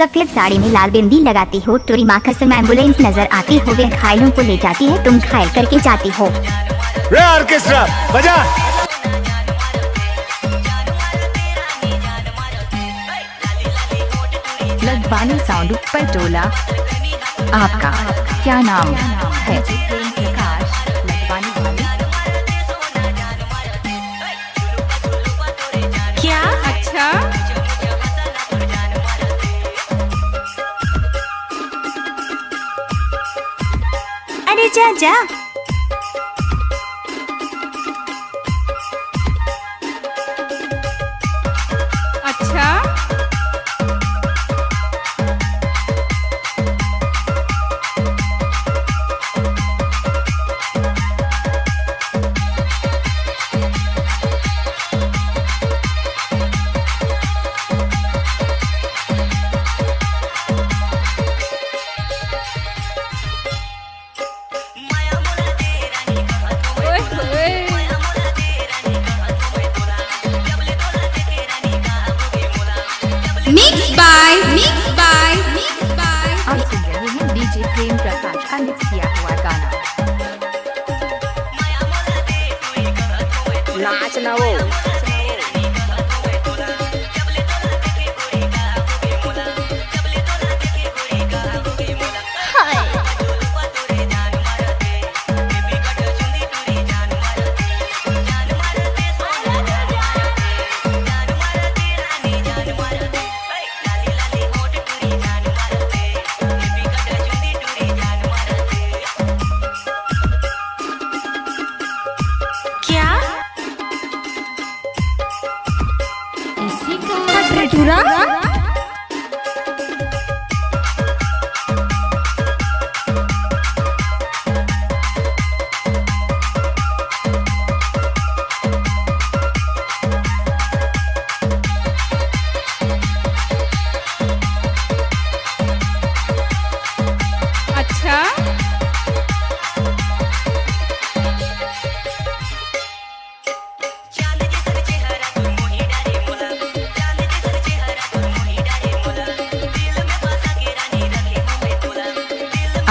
सफेद साड़ी में लाल बिंदी लगाती हो, टोरी माँ कसम एम्बुलेंस नजर आती हो, वे घायलों को ले जाती है, तुम घायल करके जाती हो। ऑर्केस्ट्रा बजा। लदवानी साउंड पर टोला। आपका क्या नाम है? प्रकाश लदवानी वाले। क्या? अच्छा, अरे जा जा। अच्छा, ओए होए। मिक्स बाय आप सुन रहे हैं डीजे प्रेम प्रकाश का मिक्स किया हुआ गाना। नाच ना वो। क्या? इसी का टटूरा? अच्छा,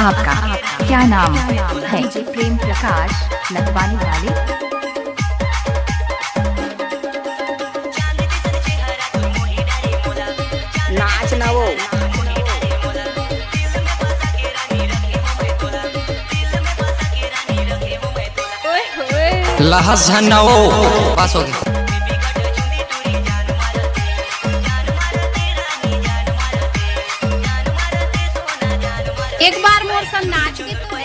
आपका क्या नाम है? डीजे प्रेम प्रकाश लदवानी वाले। नाच ना वो। ओए होए। लहस झन्नाओ पास हो गया। एक बार मोर संग नाच के तो